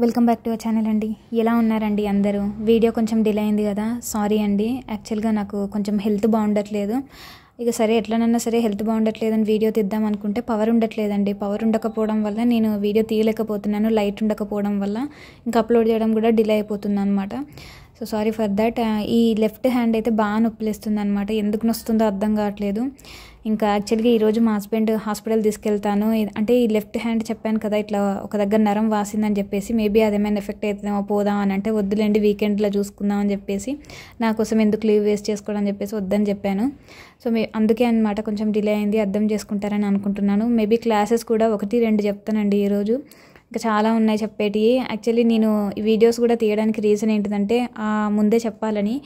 Welcome back to our channel అండి. ఎలా ఉన్నారండి అందరూ? వీడియో కొంచెం డిలే అయింది కదా, సారీ అండి. యాక్చువల్గా నాకు కొంచెం హెల్త్ బాగుండట్లేదు. ఇక సరే ఎట్లనన్నా సరే హెల్త్ బాగుండట్లేదని వీడియో తీద్దాం అనుకుంటే పవర్ ఉండట్లేదండి. పవర్ ఉండకపోవడం వల్ల నేను వీడియో తీయలేకపోతున్నాను. లైట్ ఉండకపోవడం వల్ల ఇంకా అప్లోడ్ చేయడం కూడా డిలే అయిపోతుంది అనమాట. So sorry for that. ఈ లెఫ్ట్ హ్యాండ్ అయితే బాగా నొప్పిలేస్తుంది అనమాట. ఎందుకు నొస్తుందో అర్థం కావట్లేదు. ఇంకా యాక్చువల్గా ఈరోజు మా హస్బెండ్ హాస్పిటల్ తీసుకెళ్తాను. అంటే ఈ లెఫ్ట్ హ్యాండ్ చెప్పాను కదా, ఇట్లా ఒక దగ్గర నరం వాసిందని చెప్పేసి మేబీ అదేమైనా ఎఫెక్ట్ అవుతుందేమో, పోదాం అని అంటే వద్దులేండి వీకెండ్లో చూసుకుందాం అని చెప్పేసి, నా కోసం ఎందుకు లీవ్ వేస్ట్ చేసుకోవడం అని చెప్పేసి వద్దని చెప్పాను. సో అందుకే అనమాట కొంచెం డిలే అయింది, అర్థం చేసుకుంటారని అనుకుంటున్నాను. మేబీ క్లాసెస్ కూడా 1-2 చెప్తానండి ఈరోజు. ఇంకా చాలా ఉన్నాయి చెప్పేటివి. యాక్చువల్లీ నేను ఈ వీడియోస్ కూడా తీయడానికి రీజన్ ఏంటిదంటే ముందే చెప్పాలని.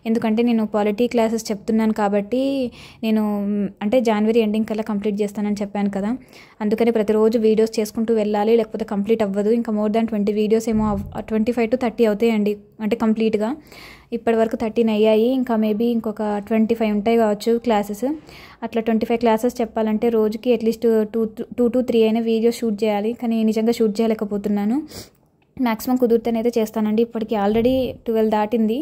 ఎందుకంటే నేను పాలిటీ క్లాసెస్ చెప్తున్నాను కాబట్టి, నేను అంటే జనవరి ఎండింగ్ కల్లా కంప్లీట్ చేస్తానని చెప్పాను కదా, అందుకని ప్రతిరోజు వీడియోస్ చేసుకుంటూ వెళ్ళాలి, లేకపోతే కంప్లీట్ అవ్వదు. ఇంకా మోర్ దాన్ 20 వీడియోస్ ఏమో 25-30 అవుతాయండి, అంటే కంప్లీట్గా. ఇప్పటి వరకు 13 అయ్యాయి. ఇంకా మేబీ ఇంకొక 25 ఉంటాయి కావచ్చు క్లాసెస్. అట్లా 25 క్లాసెస్ చెప్పాలంటే రోజుకి అట్లీస్ట్ 2-3 అయినా వీడియో షూట్ చేయాలి. కానీ నిజంగా షూట్ చేయలేకపోతున్నాను. మ్యాక్సిమం కుదిరితేనైతే చేస్తానండి. ఇప్పటికి ఆల్రెడీ 12 దాటింది.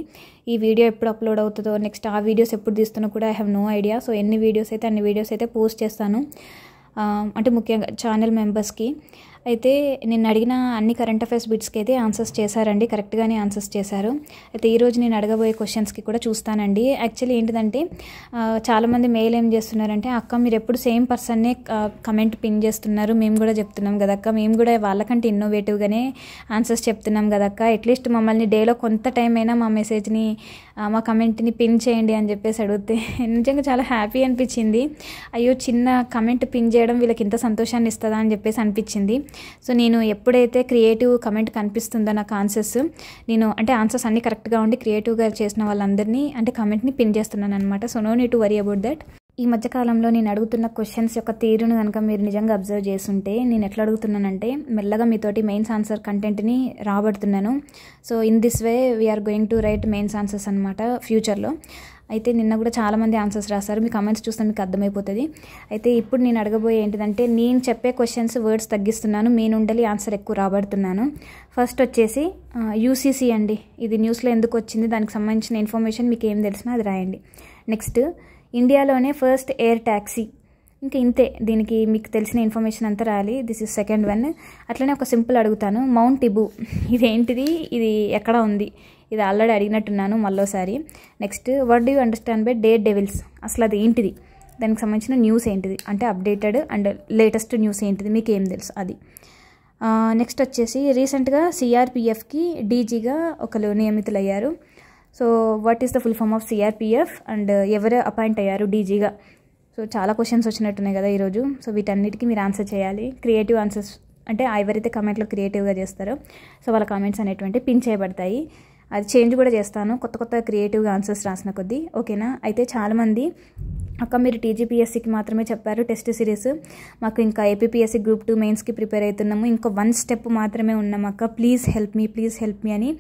ఈ వీడియో ఎప్పుడు అప్లోడ్ అవుతుందో, నెక్స్ట్ ఆ వీడియోస్ ఎప్పుడు తీస్తున్నా కూడా I have no idea. So ఎన్ని వీడియోస్ అయితే అన్ని వీడియోస్ అయితే పోస్ట్ చేస్తాను, అంటే ముఖ్యంగా ఛానల్ మెంబర్స్కి. అయితే నేను అడిగిన అన్ని కరెంట్ అఫైర్స్ బిట్స్కి అయితే ఆన్సర్స్ చేశారండి, కరెక్ట్గానే ఆన్సర్స్ చేశారు. అయితే ఈరోజు నేను అడగబోయే క్వశ్చన్స్కి కూడా చూస్తానండి. యాక్చువల్లీ ఏంటిదంటే చాలామంది మెయిల్ ఏం చేస్తున్నారంటే, అక్క మీరు ఎప్పుడు సేమ్ పర్సన్నే కమెంట్ పిన్ చేస్తున్నారు, మేము కూడా చెప్తున్నాం కదక్క, మేము కూడా వాళ్ళకంటే ఇన్నోవేటివ్గానే ఆన్సర్స్ చెప్తున్నాం కదక్క, అట్లీస్ట్ మమ్మల్ని డేలో కొంత టైం అయినా మా మెసేజ్ని మా కమెంట్ని పిన్ చేయండి అని చెప్పేసి అడిగితే నిజంగా చాలా హ్యాపీ అనిపించింది. అయ్యో చిన్న కమెంట్ పిన్ చేయడం వీళ్ళకి ఇంత సంతోషాన్ని ఇస్తుందా అని చెప్పేసి అనిపించింది. సో నేను ఎప్పుడైతే క్రియేటివ్ కమెంట్ కనిపిస్తుందో నాకు నేను అంటే ఆన్సర్స్ అన్నీ కరెక్ట్గా ఉండి క్రియేటివ్గా చేసిన వాళ్ళందరినీ అంటే కమెంట్ని పిన్ చేస్తున్నాను అనమాట. So no need to worry about that. ఈ మధ్యకాలంలో నేను అడుగుతున్న క్వశ్చన్స్ యొక్క తీరును కనుక మీరు నిజంగా అబ్జర్వ్ చేస్తుంటే, నేను ఎట్లా అడుగుతున్నానంటే మెల్లగా మీతోటి మెయిన్స్ ఆన్సర్ కంటెంట్ని రాబడుతున్నాను. So in this way we are going to write mains answers అనమాట ఫ్యూచర్లో. అయితే నిన్న కూడా చాలామంది ఆన్సర్స్ రాస్తారు, మీ కమెంట్స్ చూస్తే మీకు అర్థమైపోతుంది. అయితే ఇప్పుడు నేను అడగబోయే ఏంటిదంటే, నేను చెప్పే క్వశ్చన్స్ వర్డ్స్ తగ్గిస్తున్నాను, మీ నుండి ఆన్సర్ ఎక్కువ రాబడుతున్నాను. ఫస్ట్ వచ్చేసి యూసీసీ అండి. ఇది న్యూస్లో ఎందుకు వచ్చింది, దానికి సంబంధించిన ఇన్ఫర్మేషన్ మీకు ఏం తెలిసినా అది రాయండి. నెక్స్ట్ ఇండియాలోనే ఫస్ట్ ఎయిర్ ట్యాక్సీ, ఇంకా ఇంతే, దీనికి మీకు తెలిసిన ఇన్ఫర్మేషన్ అంతా రాయాలి. This is second one. అట్లనే ఒక సింపుల్ అడుగుతాను, మౌంట్ ఇబు ఇదేంటిది, ఇది ఎక్కడ ఉంది, ఇది ఆల్రెడీ అడిగినట్టున్నాను మళ్ళోసారి. Next what do you understand by dare devils, అసలు అది ఏంటిది, దానికి సంబంధించిన న్యూస్ ఏంటిది, అంటే అప్డేటెడ్ అండ్ లేటెస్ట్ న్యూస్ ఏంటిది, మీకు ఏం తెలుసు అది. నెక్స్ట్ వచ్చేసి రీసెంట్గా సిఆర్పిఎఫ్కి డీజీగా ఒకరు నియమితులయ్యారు. So what is the full form of CRPF and ఎవరు అపాయింట్ అయ్యారు డీజీగా. సో చాలా క్వశ్చన్స్ వచ్చినట్టున్నాయి కదా ఈరోజు. సో వీటన్నిటికీ మీరు ఆన్సర్ చేయాలి. క్రియేటివ్ ఆన్సర్స్ అంటే ఎవరైతే కమెంట్లో క్రియేటివ్గా చేస్తారో సో వాళ్ళ కామెంట్స్ అనేటువంటి పిన్ చేయబడతాయి. అది చేంజ్ కూడా చేస్తాను కొత్త క్రియేటివ్గా ఆన్సర్స్ రాసిన కొద్దీ, ఓకేనా. అయితే చాలామంది అక్క మీరు టీజీపీఎస్సీకి మాత్రమే చెప్పారు టెస్ట్ సిరీస్, మాకు ఇంకా ఏపీపీఎస్సీ గ్రూప్ 2 మెయిన్స్కి ప్రిపేర్ అవుతున్నాము, ఇంకా 1 స్టెప్ మాత్రమే ఉన్నాం అక్క, ప్లీజ్ హెల్ప్ మీ అని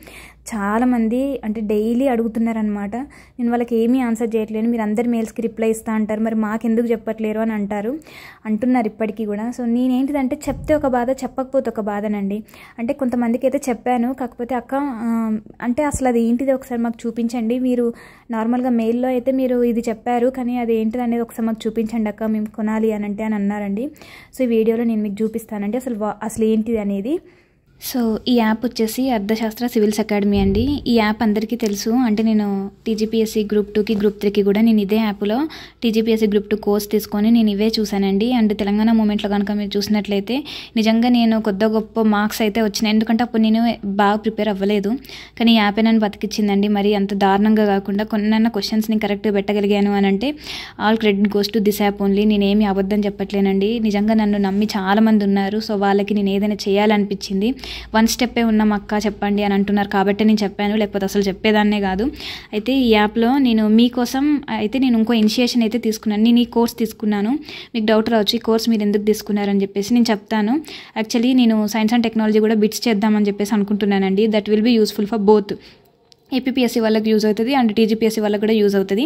చాలామంది అంటే డైలీ అడుగుతున్నారనమాట. నేను వాళ్ళకి ఏమీ ఆన్సర్ చేయట్లేను, మీరు అందరి మెయిల్స్కి రిప్లై ఇస్తా అంటారు, మరి మాకెందుకు చెప్పట్లేరు అని అంటున్నారు ఇప్పటికీ కూడా. సో నేనేంటిదంటే చెప్తే ఒక బాధ, చెప్పకపోతే ఒక బాధనండి. అంటే కొంతమందికి అయితే చెప్పాను, కాకపోతే అక్క అంటే అసలు అది ఏంటిది ఒకసారి మాకు చూపించండి, మీరు నార్మల్గా మెయిల్లో అయితే మీరు ఇది చెప్పారు కానీ అది ఏంటిది అనేది ఒకసారి మాకు చూపించండి అక్క, మేము కొనాలి అని అన్నారండి. సో ఈ వీడియోలో నేను మీకు చూపిస్తానండి అసలు ఏంటిది అనేది. సో ఈ యాప్ వచ్చేసి అర్థశాస్త్ర సివిల్స్ అకాడమీ అండి. ఈ యాప్ అందరికీ తెలుసు, అంటే నేను టీజీపీఎస్సీ గ్రూప్ 2కి గ్రూప్ 3కి కూడా నేను ఇదే యాప్లో టీజీపీఎస్సీ గ్రూప్ 2 కోర్స్ తీసుకొని నేను ఇవే చూశానండి. అండ్ తెలంగాణ మూమెంట్లో కనుక మీరు చూసినట్లయితే నిజంగా నేను గొప్ప మార్క్స్ అయితే వచ్చినాయి, ఎందుకంటే అప్పుడు నేను బాగా ప్రిపేర్ అవ్వలేదు. కానీ ఈ యాపే నన్ను బతికిచ్చిందండి, మరి అంత దారుణంగా కాకుండా కొన్న క్వశ్చన్స్ని కరెక్ట్గా పెట్టగలిగాను అని అంటే all credit goes to this app only. నేనేమి అబద్ధం చెప్పట్లేనండి, నిజంగా నన్ను నమ్మి చాలామంది ఉన్నారు. సో వాళ్ళకి నేను ఏదైనా చేయాలనిపించింది. 1 స్టెప్పే ఉన్నాం అక్క చెప్పండి అని అంటున్నారు కాబట్టి నేను చెప్పాను, లేకపోతే అసలు చెప్పేదాన్నే కాదు. అయితే ఈ యాప్లో నేను మీకోసం అయితే నేను ఇంకో ఇనిషియేషన్ అయితే తీసుకున్నాను. నేను ఈ కోర్స్ తీసుకున్నాను, మీకు డౌట్ రావచ్చు ఈ కోర్స్ మీరు ఎందుకు తీసుకున్నారని చెప్పేసి నేను చెప్తాను. యాక్చువల్లీ నేను సైన్స్ అండ్ టెక్నాలజీ కూడా బిట్స్ చేద్దామని చెప్పేసి అనుకుంటున్నానండి. That will be useful for both. APPSC వాళ్ళకి యూజ్ అవుతుంది అండ్ టీజీపీఎస్సీ వాళ్ళకి కూడా యూజ్ అవుతుంది.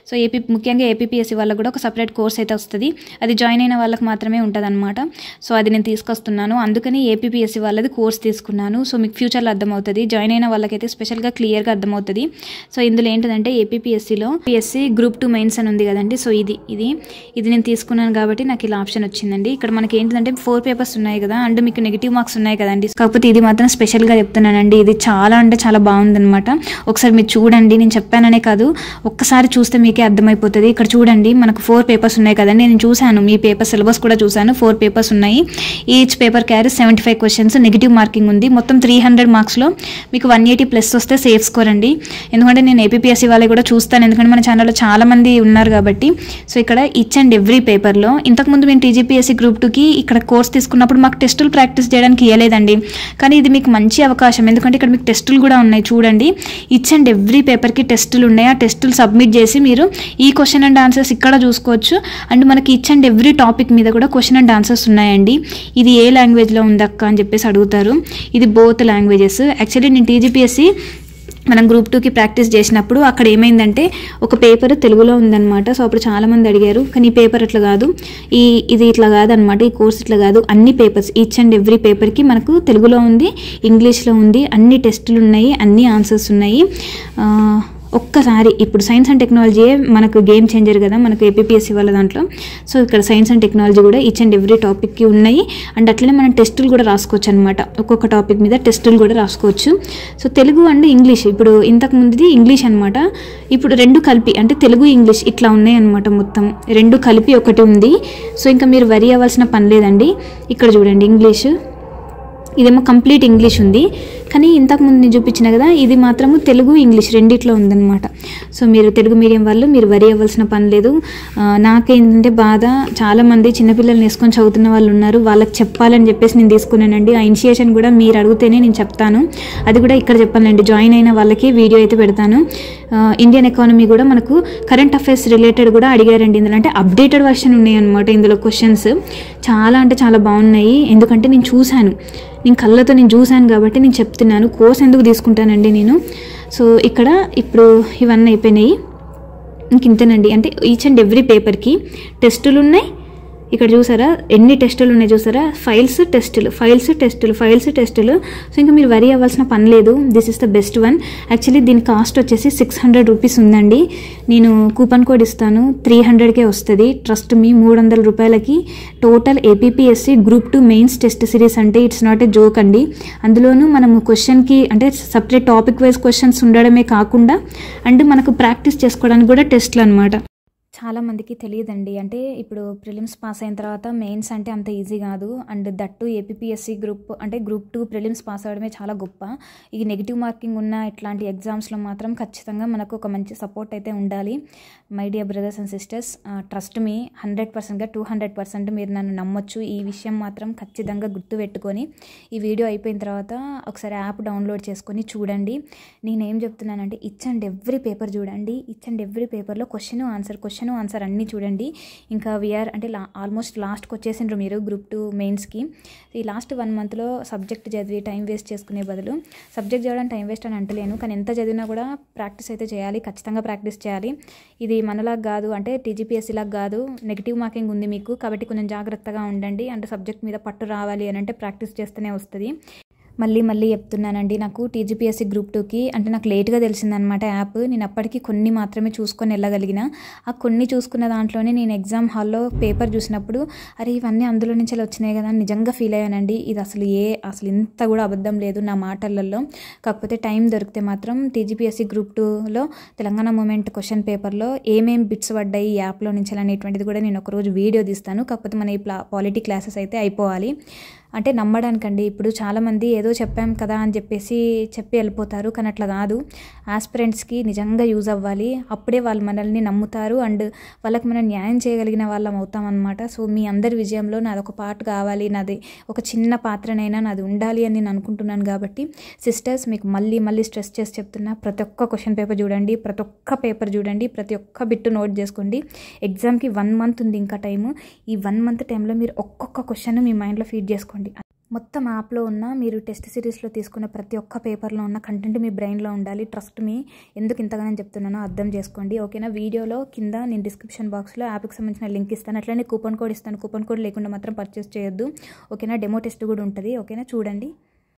సో ముఖ్యంగా ఏపీపీఎస్సీ వాళ్ళకి కూడా ఒక సపరేట్ కోర్స్ అయితే వస్తుంది. అది జాయిన్ అయిన వాళ్ళకి మాత్రమే ఉంటుంది అనమాట. సో అది నేను తీసుకొస్తున్నాను, అందుకని ఏపీపీఎస్సీ వాళ్ళది కోర్స్ తీసుకున్నాను. సో మీకు ఫ్యూచర్లో అర్థమవుతుంది, జాయిన్ అయిన వాళ్ళకైతే స్పెషల్గా క్లియర్గా అర్థమవుతుంది. సో ఇందులో ఏంటంటే ఏపీపీఎస్సీలో పిఎస్సీ గ్రూప్ 2 మెయిన్స్ అని ఉంది కదండి. సో ఇది నేను తీసుకున్నాను కాబట్టి నాకు ఇలా ఆప్షన్ వచ్చిందండి. ఇక్కడ మనకి ఏంటంటే 4 పేపర్స్ ఉన్నాయి కదా, అండ్ మీకు నెగిటివ్ మార్క్స్ ఉన్నాయి కదండి. కాకపోతే ఇది మాత్రం స్పెషల్గా చెప్తున్నానండి, ఇది చాలా అంటే చాలా బాగుందనమాట. ఒకసారి మీరు చూడండి, నేను చెప్పాననే కాదు, ఒక్కసారి చూస్తే మీకే అర్థమైపోతుంది. ఇక్కడ చూడండి, మనకు 4 పేపర్స్ ఉన్నాయి కదండి. నేను చూశాను, మీ పేపర్ సిలబస్ కూడా చూశాను. 4 పేపర్స్ ఉన్నాయి. Each paper carry 75 questions, negative marking ఉంది. మొత్తం 300 మార్క్స్లో మీకు 180 ప్లస్ వస్తే సేఫ్ స్కోర్ అండి. ఎందుకంటే నేను ఏపీపీఎస్సీ వాళ్ళకి కూడా చూస్తాను, ఎందుకంటే మన ఛానల్లో చాలా మంది ఉన్నారు కాబట్టి. సో ఇక్కడ ఈచ్ అండ్ ఎవ్రీ పేపర్లో, ఇంతకుముందు మేము టీజీపీఎస్సీ గ్రూప్ 2కి ఇక్కడ కోర్స్ తీసుకున్నప్పుడు మాకు టెస్టులు ప్రాక్టీస్ చేయడానికి ఇవ్వలేదండి. కానీ ఇది మీకు మంచి అవకాశం, ఎందుకంటే ఇక్కడ మీకు టెస్టులు కూడా ఉన్నాయి. చూడండి, ఈచ్ అండ్ ఎవ్రీ పేపర్కి టెస్టులు ఉన్నాయి. ఆ టెస్టులు సబ్మిట్ చేసి మీరు ఈ క్వశ్చన్ అండ్ ఆన్సర్స్ ఇక్కడ చూసుకోవచ్చు. అండ్ మనకి ఈచ్ అండ్ ఎవ్రీ టాపిక్ మీద కూడా క్వశ్చన్ అండ్ ఆన్సర్స్ ఉన్నాయండి. ఇది ఏ లాంగ్వేజ్లో ఉందక్క అని చెప్పేసి అడుగుతారు. ఇది బోత్ లాంగ్వేజెస్. యాక్చువల్లీ నేను టీజీపీఎస్సీ మనం గ్రూప్ 2కి ప్రాక్టీస్ చేసినప్పుడు అక్కడ ఏమైందంటే ఒక పేపర్ తెలుగులో ఉందన్నమాట. సో అప్పుడు చాలామంది అడిగారు, కానీ ఈ పేపర్ అట్లా కాదు, ఇది ఇట్లా కాదనమాట, ఈ కోర్స్ ఇట్లా కాదు. అన్ని పేపర్స్ ఈచ్ అండ్ ఎవ్రీ పేపర్కి మనకు తెలుగులో ఉంది, ఇంగ్లీష్లో ఉంది, అన్ని టెస్టులు ఉన్నాయి, అన్ని ఆన్సర్స్ ఉన్నాయి. ఒక్కసారి ఇప్పుడు సైన్స్ అండ్ టెక్నాలజీయే మనకు గేమ్ చేంజర్ కదా మనకు ఏపీపీఎస్సీ వాళ్ళ దాంట్లో. సో ఇక్కడ సైన్స్ అండ్ టెక్నాలజీ కూడా ఈచ్ అండ్ ఎవ్రీ టాపిక్కి ఉన్నాయి. అండ్ అట్లనే మనం టెస్టులు కూడా రాసుకోవచ్చు అనమాట, ఒక్కొక్క టాపిక్ మీద టెస్టులు కూడా రాసుకోవచ్చు. సో తెలుగు అండ్ ఇంగ్లీష్, ఇప్పుడు ఇంతకు ముందుది ఇంగ్లీష్ అనమాట, ఇప్పుడు 2 కలిపి అంటే తెలుగు ఇంగ్లీష్ ఇట్లా ఉన్నాయి అనమాట. మొత్తం 2 కలిపి ఒకటి ఉంది. సో ఇంకా మీరు వరి అవ్వాల్సిన పని లేదండి. ఇక్కడ చూడండి, ఇంగ్లీషు ఇదేమో కంప్లీట్ ఇంగ్లీష్ ఉంది, కానీ ఇంతకుముందు నేను చూపించిన కదా ఇది మాత్రము తెలుగు ఇంగ్లీష్ రెండిట్లో ఉందన్నమాట. సో మీరు తెలుగు మీడియం వాళ్ళు మీరు వరి అవ్వాల్సిన పని లేదు. నాకేంటంటే బాధ, చాలామంది చిన్నపిల్లల్ని వేసుకొని చదువుతున్న వాళ్ళు ఉన్నారు, వాళ్ళకి చెప్పాలని చెప్పేసి నేను తీసుకున్నానండి. ఆ ఇనిషియేషన్ కూడా మీరు అడిగితేనే నేను చెప్తాను, అది కూడా ఇక్కడ చెప్పానండి. జాయిన్ అయిన వాళ్ళకి వీడియో అయితే పెడతాను. ఇండియన్ ఎకానమీ కూడా మనకు కరెంట్ అఫైర్స్ రిలేటెడ్ కూడా అడిగారండి ఇందులో, అంటే అప్డేటెడ్ వర్షన్ ఉన్నాయి అనమాట ఇందులో. క్వశ్చన్స్ చాలా అంటే చాలా బాగున్నాయి, ఎందుకంటే నేను చూశాను, నేను కళ్ళతో నేను చూశాను కాబట్టి నేను చెప్తున్నాను. కోర్స్ ఎందుకు తీసుకుంటానండి నేను. సో ఇక్కడ ఇప్పుడు ఇవన్నీ అయిపోయినాయి, ఇంక ఇంతేనండి. అంటే ఈచ్ అండ్ ఎవ్రీ పేపర్కి టెస్టులు ఉన్నాయి. ఇక్కడ చూసారా ఎన్ని టెస్టులు ఉన్నాయి చూసారా, ఫైల్స్ టెస్టులు. సో ఇంకా మీరు వరి అవ్వాల్సిన పని లేదు. This is the best one. Actually దీని కాస్ట్ వచ్చేసి 600 రూపీస్ ఉందండి. నేను కూపన్ కోడ్ ఇస్తాను, 300కే వస్తుంది. ట్రస్ట్ మీ 300 రూపాయలకి total APPSC group 2 mains test series అంటే ఇట్స్ నాట్ ఏ జోక్ అండి. అందులోనూ మనము క్వశ్చన్కి అంటే సపరేట్ టాపిక్ వైజ్ క్వశ్చన్స్ ఉండడమే కాకుండా అండ్ మనకు ప్రాక్టీస్ చేసుకోవడానికి కూడా టెస్ట్లు అనమాట. చాలామందికి తెలియదండి, అంటే ఇప్పుడు ప్రిలిమ్స్ పాస్ అయిన తర్వాత మెయిన్స్ అంటే అంత ఈజీ కాదు. And that APPSC group 2 prelims pass అవ్వడమే చాలా గొప్ప. ఈ నెగిటివ్ మార్కింగ్ ఉన్న ఇట్లాంటి ఎగ్జామ్స్లో మాత్రం ఖచ్చితంగా మనకు ఒక మంచి సపోర్ట్ అయితే ఉండాలి. My dear brothers and sisters, trust me 100%గా 200% మీరు నన్ను నమ్మొచ్చు. ఈ విషయం మాత్రం ఖచ్చితంగా గుర్తుపెట్టుకొని ఈ వీడియో అయిపోయిన తర్వాత ఒకసారి యాప్ డౌన్లోడ్ చేసుకొని చూడండి. నేనేం చెప్తున్నానంటే ఈచ్ అండ్ ఎవ్రీ పేపర్ చూడండి, ఈచ్ అండ్ ఎవ్రీ పేపర్లో క్వశ్చన్ ఆన్సర్ అన్నీ చూడండి. ఇంకా వీఆర్ అంటే ఆల్మోస్ట్ లాస్ట్కి వచ్చేసిండ్రు మీరు గ్రూప్ 2 మెయిన్స్కి. ఈ లాస్ట్ 1 మంత్లో సబ్జెక్ట్ చదివి టైం వేస్ట్ చేసుకునే బదులు, సబ్జెక్ట్ చదవడం టైం వేస్ట్ అని అంటలేను, కానీ ఎంత చదివినా కూడా ప్రాక్టీస్ అయితే చేయాలి, ఖచ్చితంగా ప్రాక్టీస్ చేయాలి. ఇది మనలాగా కాదు, అంటే టీజీపీఎస్సీ లాగా కాదు, నెగిటివ్ మార్కింగ్ ఉంది మీకు, కాబట్టి కొంచెం జాగ్రత్తగా ఉండండి. అంటే సబ్జెక్ట్ మీద పట్టు రావాలి అని అంటే ప్రాక్టీస్ చేస్తూనే వస్తుంది. మళ్ళీ చెప్తున్నానండి, నాకు టీజీపీఎస్సీ గ్రూప్ 2కి అంటే నాకు లేట్గా తెలిసిందనమాట యాప్. నేను అప్పటికి కొన్ని మాత్రమే చూసుకొని వెళ్ళగలిగిన. ఆ కొన్ని చూసుకున్న దాంట్లోనే నేను ఎగ్జామ్ హాల్లో పేపర్ చూసినప్పుడు అరే ఇవన్నీ అందులో నుంచి వచ్చినాయి కదా అని నిజంగా ఫీల్ అయ్యానండి. ఇది అసలు ఇంత కూడా అబద్ధం లేదు నా మాటలలో. కాకపోతే టైం దొరికితే మాత్రం టీజీపీఎస్సీ గ్రూప్ 2లో తెలంగాణ మూమెంట్ క్వశ్చన్ పేపర్లో ఏమేం బిట్స్ పడ్డాయి ఈ యాప్లో నుంచి అనేటువంటిది కూడా నేను ఒకరోజు వీడియో తీస్తాను. కాకపోతే మన ఈ పాలిటీ క్లాసెస్ అయితే అయిపోవాలి. అంటే నమ్మడానికండి, ఇప్పుడు చాలామంది ఏదో చెప్పాం కదా అని చెప్పి వెళ్ళిపోతారు, కానీ అట్లా కాదు. ఆస్పిరెంట్స్కి నిజంగా యూజ్ అవ్వాలి, అప్పుడే వాళ్ళు మనల్ని నమ్ముతారు అండ్ వాళ్ళకి మనం న్యాయం చేయగలిగిన వాళ్ళం అవుతామన్నమాట. సో మీ అందరి విజయంలో నాది ఒక పార్ట్ కావాలి, నాది ఒక చిన్న పాత్రనైనా నాది ఉండాలి అని నేను అనుకుంటున్నాను. కాబట్టి సిస్టర్స్, మీకు మళ్ళీ స్ట్రెస్ చేసి చెప్తున్నా, ప్రతి ఒక్క క్వశ్చన్ పేపర్ చూడండి, ప్రతి ఒక్క పేపర్ చూడండి, ప్రతి ఒక్క బిట్టు నోట్ చేసుకోండి. ఎగ్జామ్కి 1 మంత్ ఉంది ఇంకా టైము. ఈ 1 మంత్ టైంలో మీరు ఒక్కొక్క క్వశ్చన్ మీ మైండ్లో ఫీడ్ చేసుకోండి. మొత్తం యాప్లో ఉన్న మీరు టెస్ట్ సిరీస్లో తీసుకున్న ప్రతి ఒక్క పేపర్లో ఉన్న కంటెంట్ మీ బ్రెయిన్లో ఉండాలి. Trust me. ఎందుకు ఇంతగానో చెప్తున్నానో అర్థం చేసుకోండి. ఓకేనా? వీడియోలో కింద నేను డిస్క్రిప్షన్ బాక్స్లో యాప్కి సంబంధించిన లింక్ ఇస్తాను. అట్లనే కూపన్ కోడ్ ఇస్తాను. కూపన్ కోడ్ లేకుండా మాత్రం పర్చేస్ చేయొద్దు. ఓకేనా? డెమో టెస్ట్ కూడా ఉంటుంది. ఓకేనా? చూడండి.